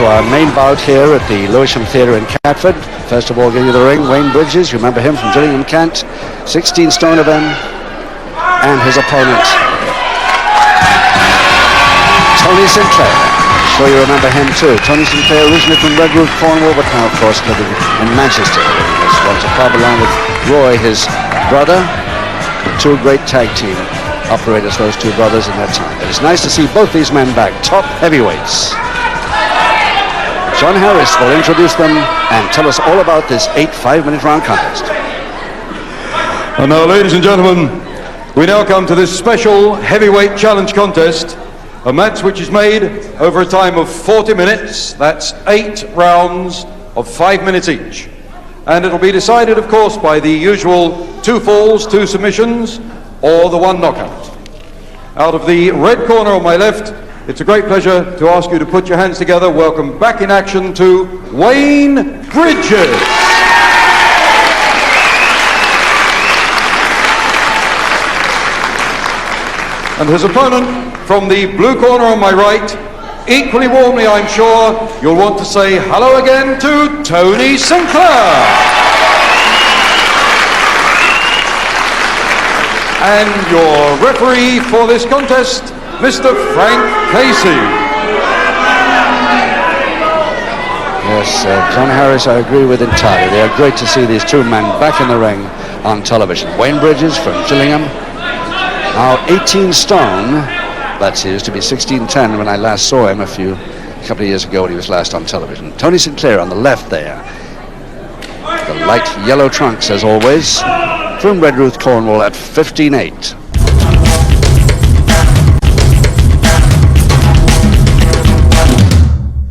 our main bout here at the Lewisham Theatre in Catford. First of all, getting to the ring, Wayne Bridges. You remember him from Gillingham, Kent. 16 stone of him. And his opponent, Tony Sinclair. I'm sure you remember him too. Tony Sinclair, originally from Redruth, Cornwall, but now, of course, living in Manchester. He runs a pub along with Roy, his brother. Two great tag team operators, those two brothers, in their time. It is nice to see both these men back, top heavyweights. John Harris will introduce them and tell us all about this 8 5-minute round contest. And now, ladies and gentlemen, we now come to this special heavyweight challenge contest, a match which is made over a time of 40 minutes. That's 8 rounds of 5 minutes each. And it'll be decided, of course, by the usual 2 falls, 2 submissions, or the 1 knockout. Out of the red corner on my left, it's a great pleasure to ask you to put your hands together. Welcome back in action to Wayne Bridges. And his opponent from the blue corner on my right, equally warmly, I'm sure, you'll want to say hello again to Tony Sinclair. And your referee for this contest, Mr. Frank Casey. Yes, John Harris, I agree with entirely. They are great to see these two men back in the ring on television. Wayne Bridges from Gillingham, now 18 stone. That used to be 16'10" when I last saw him a couple of years ago when he was last on television. Tony Sinclair on the left there. The light yellow trunks, as always, from Redruth, Cornwall at 15'8".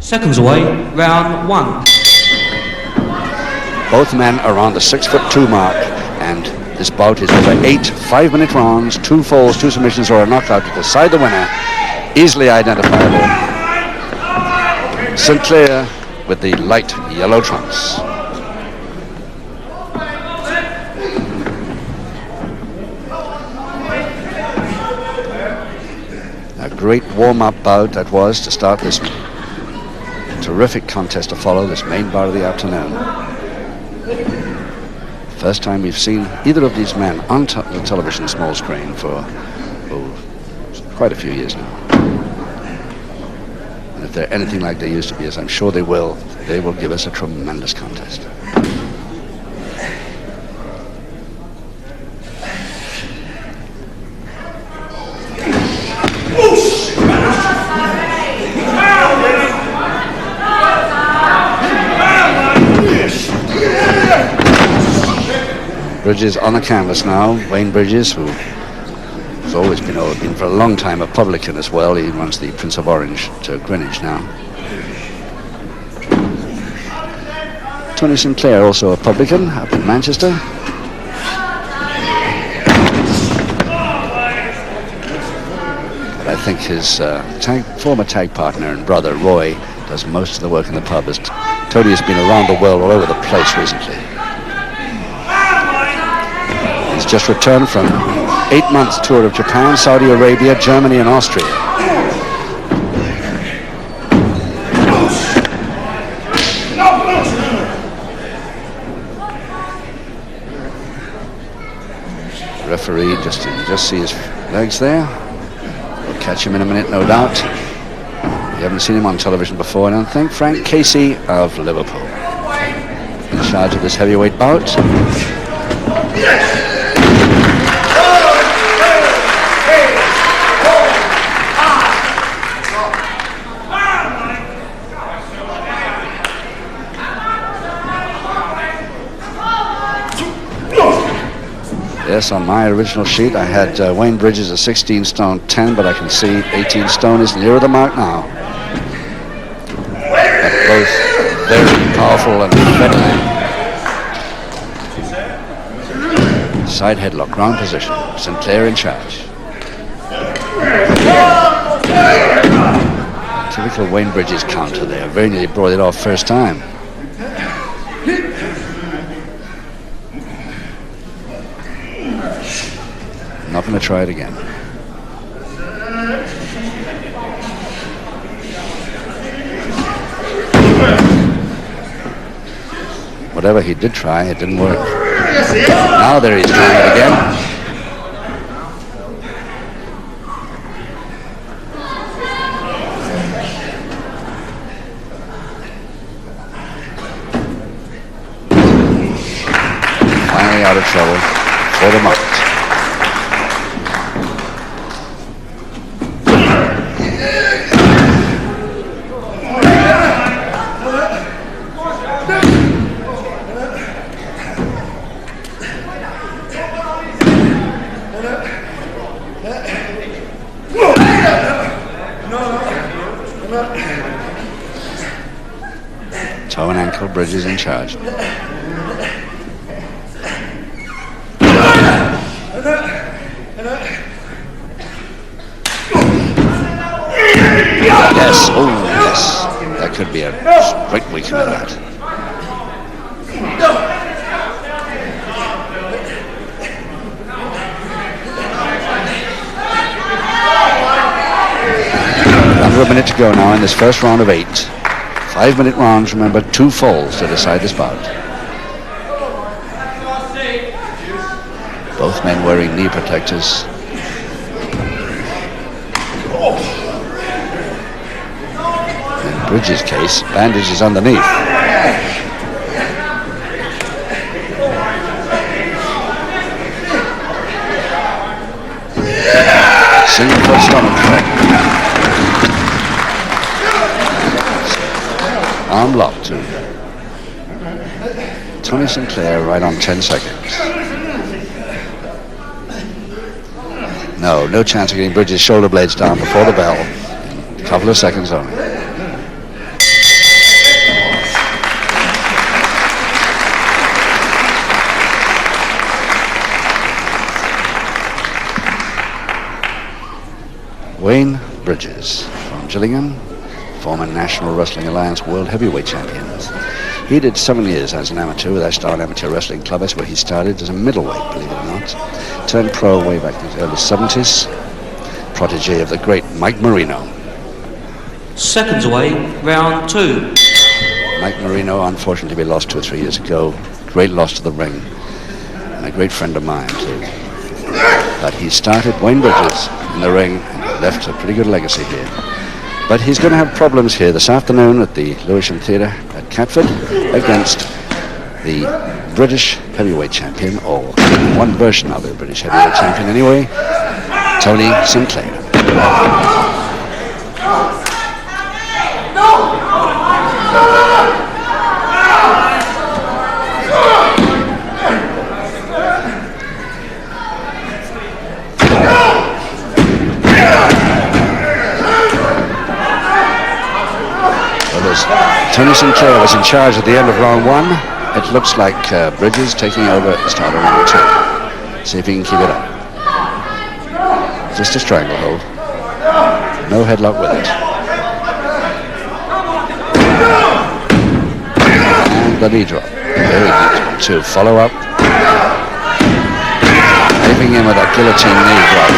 Seconds away, round 1. Both men are on the 6'2" mark, and this bout is over 8 5-minute rounds, 2 falls, 2 submissions, or a knockout to decide the winner. Easily identifiable. Sinclair with the light yellow trunks. A great warm-up bout that was to start this terrific contest to follow, this main bout of the afternoon. First time we've seen either of these men on the television small screen for quite a few years now. And if they're anything like they used to be, as I'm sure they will give us a tremendous contest. Bridges on the canvas now. Wayne Bridges, who has always been for a long time a publican as well. He runs the Prince of Orange to Greenwich now. Tony Sinclair, also a publican up in Manchester. But I think his former tag partner and brother Roy does most of the work in the pub, as Tony has been around the world, all over the place recently. He's just returned from 8 months tour of Japan, Saudi Arabia, Germany, and Austria. The referee, you just see his legs there. We'll catch him in a minute, no doubt. You haven't seen him on television before, I don't think. Frank Casey of Liverpool, in charge of this heavyweight bout. Yes, on my original sheet, I had Wayne Bridges a 16 stone 10, but I can see 18 stone is nearer the mark now. But both very powerful and effective. Side headlock, ground position. Sinclair in charge. Typical Wayne Bridges counter there. Very nearly brought it off first time. Not going to try it again. whatever he did try, it didn't work. Now there he's trying it again. Finally out of trouble for the moment. Toe and ankle, Bridges in charge. Yes, oh yes, that could be a straight weakening of that. Under a minute to go now in this first round of 8. 5-minute rounds, remember, 2 falls to decide this bout. Both men wearing knee protectors. In Bridges' case, bandages underneath. Single foot stomach crack. Arm lock to Tony Sinclair right on 10 seconds. No chance of getting Bridges' shoulder blades down before the bell. A couple of seconds only. Wayne Bridges from Gillingham, former National Wrestling Alliance World Heavyweight Champions. He did 7 years as an amateur with Ashdown Amateur Wrestling Club. That's where he started as a middleweight, believe it or not. Turned pro way back in the early 70s. Protege of the great Mike Marino. Seconds away, round 2. Mike Marino, unfortunately, we lost 2 or 3 years ago. Great loss to the ring. And a great friend of mine, too. But he started Wayne Bridges in the ring and left a pretty good legacy here. But he's going to have problems here this afternoon at the Lewisham Theatre at Catford against the British heavyweight champion, or one version of the British heavyweight champion anyway, Tony Sinclair. Tony Sinclair was in charge at the end of round 1. It looks like Bridges taking over at the start of round 2. See if he can keep it up. Just a stranglehold. No headlock with it. And the knee drop. Very neat one too. Follow up. Taping in with that guillotine knee drop.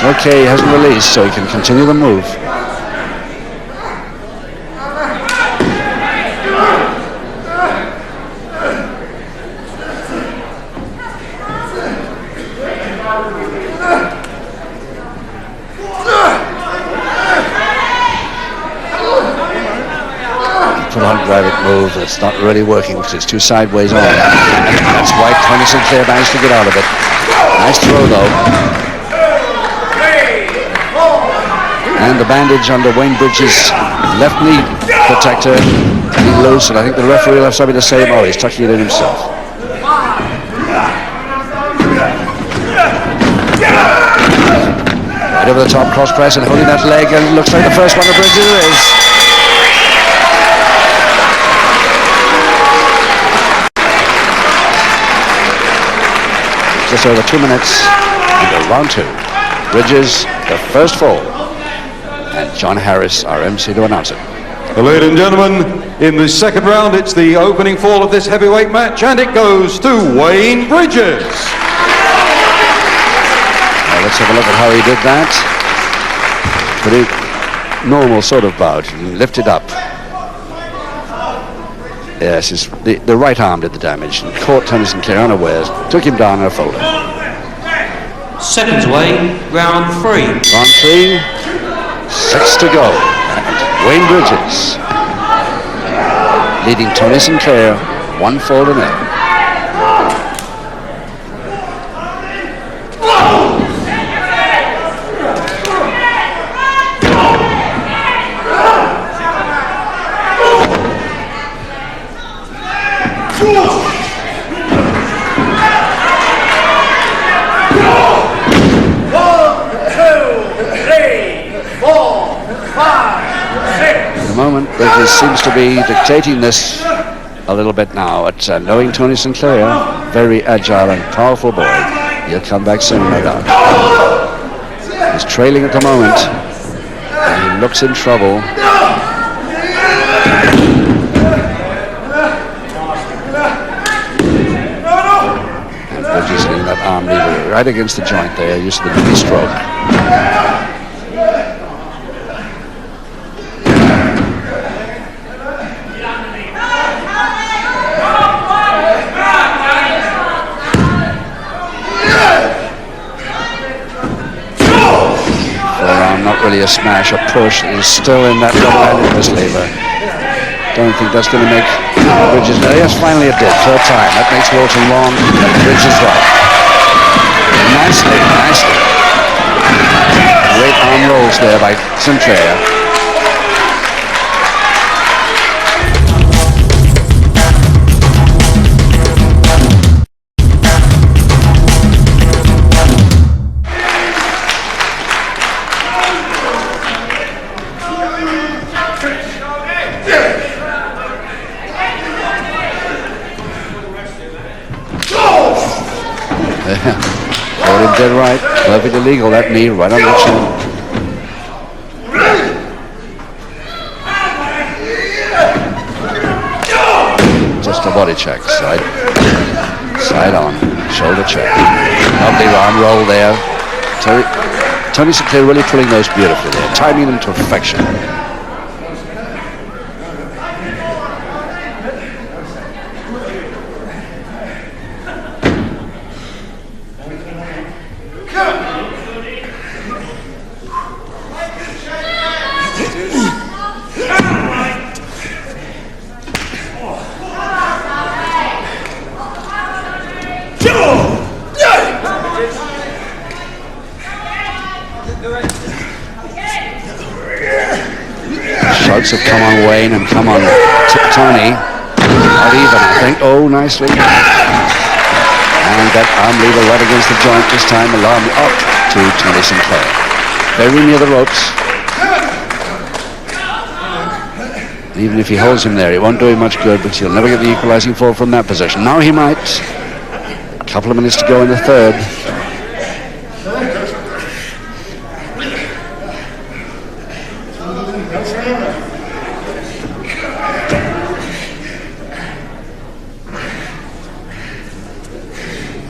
Okay, he hasn't released, so he can continue the move. Full-on drive it move. It's not really working because it's too sideways on. That's why Tony Sinclair managed to get out of it. Nice throw, though. And the bandage under Wayne Bridges' left knee protector getting loose, and I think the referee will have something to say. Oh, he's tucking it in himself. Right over the top, cross press, and holding that leg, and it looks like the first one of Bridges is. Just over 2 minutes into round 2. Bridges, the first fall. And John Harris, our MC, to announce it. Well, ladies and gentlemen, in the second round, it's the opening fall of this heavyweight match, and it goes to Wayne Bridges. Now let's have a look at how he did that. Pretty normal sort of bout. He lifted up Yes, the right arm did the damage and caught Tony Sinclair unawares, took him down in a folder. Seconds away, round 3. Round 3, 6 to go. And Wayne Bridges leading Tony Sinclair 1-4-0. Bridges seems to be dictating this a little bit now, but knowing Tony Sinclair, very agile and powerful boy, he'll come back soon, no doubt. He's trailing at the moment, and he looks in trouble. And Bridges getting that arm lever right against the joint there, used to the knee stroke. Really a smash, a push. He's still in that double-handed mislever. Don't think that's going to make Bridges. Yes, finally it did. Third time. That makes Walton wrong. And Bridges right. Nicely, nicely. Great arm rolls there by Sinclair. Caught him dead right. Perfectly legal, that knee right on the chin. Just a body check. Side on. Shoulder check. Lovely arm roll there. Tony Sinclair really pulling those beautifully there. Timing them to perfection. Shots have come on Wayne and come on Tony. Not even, I think. Oh, nicely. And that arm lever right against the joint this time. Alarm up to Tony Sinclair. Very near the ropes. Even if he holds him there, it won't do him much good, but he'll never get the equalizing fall from that position. Now he might. A couple of minutes to go in the third.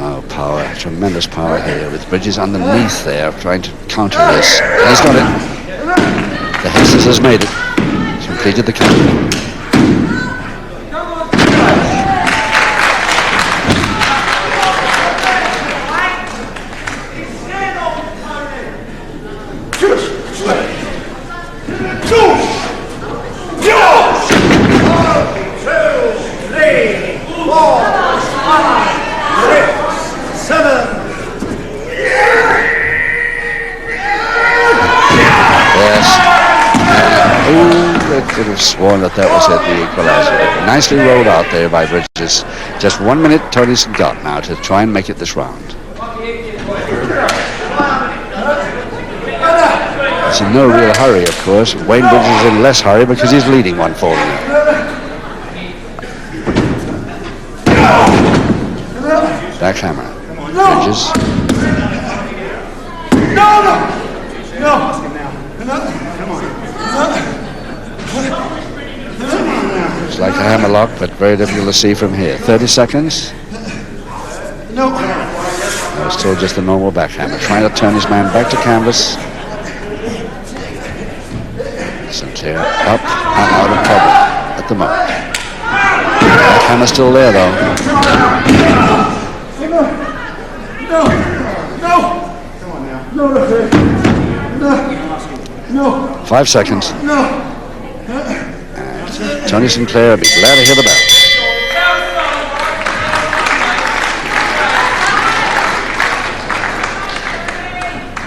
Oh, power, tremendous power here with Bridges underneath there trying to counter this. He's got it. The Hastings has made it. He's completed the counter. Could have sworn that was it, the equalizer. Nicely rolled out there by Bridges. Just 1 minute Tony's got now to try and make it this round. He's in no real hurry, of course. Wayne Bridges is in less hurry because he's leading 1-4 now. Backhammer. Bridges. It's like a hammerlock, but very difficult to see from here. 30 seconds. No. Still just a normal backhammer. Trying to turn his man back to canvas. Sinclair up and out of trouble at the moment. Hammer's still there, though. No. 5 seconds. And Tony Sinclair will be glad to hear the bell.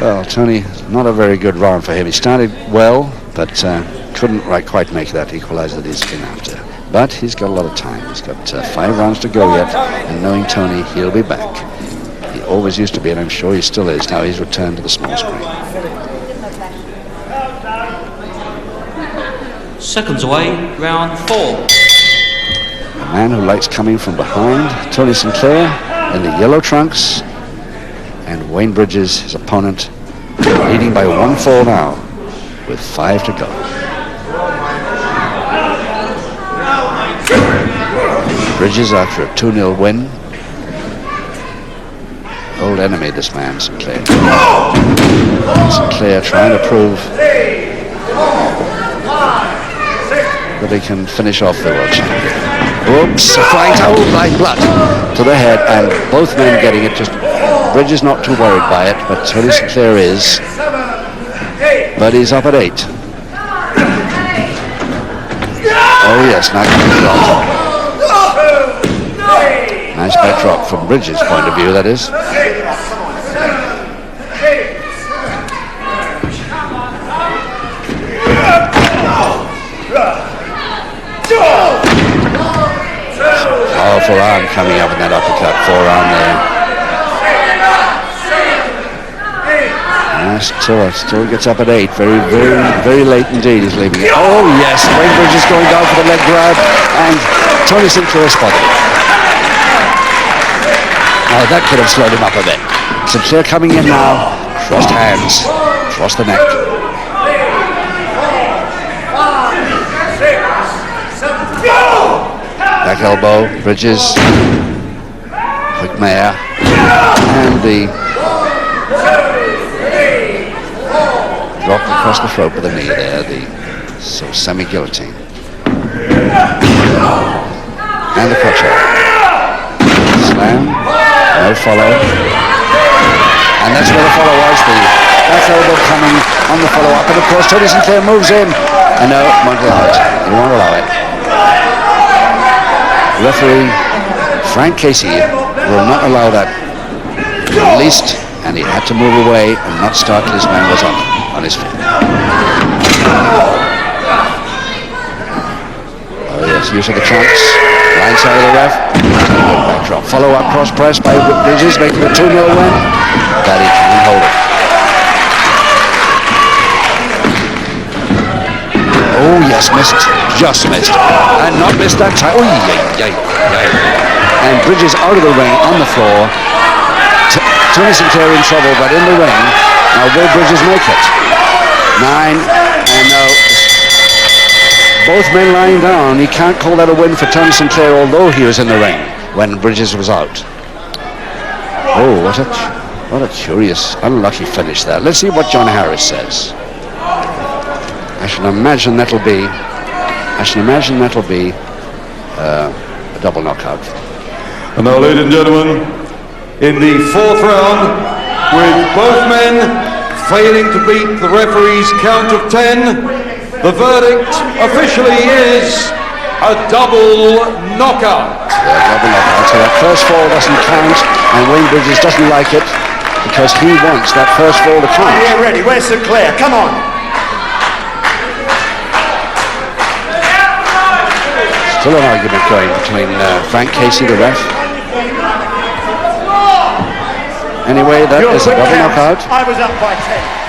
Well, Tony, not a very good round for him. He started well, but couldn't quite make that equalizer that he's been after. But he's got a lot of time. He's got 5 rounds to go yet, and knowing Tony, he'll be back. He always used to be, and I'm sure he still is. Now he's returned to the small screen. Seconds away, round 4. A man who likes coming from behind, Tony Sinclair in the yellow trunks, and Wayne Bridges, his opponent, leading by 1-4 now, with 5 to go. Bridges after a 2-0 win. Old enemy, this man, Sinclair. Sinclair trying to prove that he can finish off the world champion. Oops, a flying towel, like blood to the head, and both men getting it. Just Bridges not too worried by it, but Tony Sinclair is. But he's up at 8. Oh yes, now can he drop. Nice back drop from Bridges' point of view, that is. Powerful arm coming up in that uppercut, forearm there. Still gets up at 8. Very late indeed. He's leaving it. Oh yes, Wayne Bridges going down for the leg grab, and Tony Sinclair spotted it. Oh, that could have slowed him up a bit. Sinclair coming in now. Crossed hands, across the neck. Back elbow, Bridges, quick mare, and the drop across the throat with a knee there, the semi-guillotine. And the crotch hold. Slam, no follow. And that's where the follow was, the back elbow coming on the follow-up. And of course, Tony Sinclair moves in. And no, won't allow it. He won't allow it. Referee Frank Casey will not allow that released, and he had to move away and not start till his man was up on his feet. Oh yes, use of the trunks, line side of the ref, back drop, follow up cross press by Bridges, making a 2-0 win, but he can't hold it. Oh yes, missed, just missed, and not missed that time. Oh, yay. And Bridges out of the ring on the floor. Tony Sinclair in trouble, but in the ring. Now will Bridges make it? 9, and now both men lying down. He can't call that a win for Tony Sinclair, although he was in the ring when Bridges was out. Oh, what a curious, unlucky finish there. Let's see what John Harris says. I should imagine that'll be a double knockout. And now, ladies and gentlemen, in the 4th round, with both men failing to beat the referee's count of 10, the verdict officially is a double knockout. Yeah, double knockout. So that first fall doesn't count, and Wayne Bridges doesn't like it because he wants that first fall to count. Yeah, ready. Where's Sinclair? Come on. Still an argument going between Frank Casey, the ref. Anyway, that is a double knockout. I was up by 10.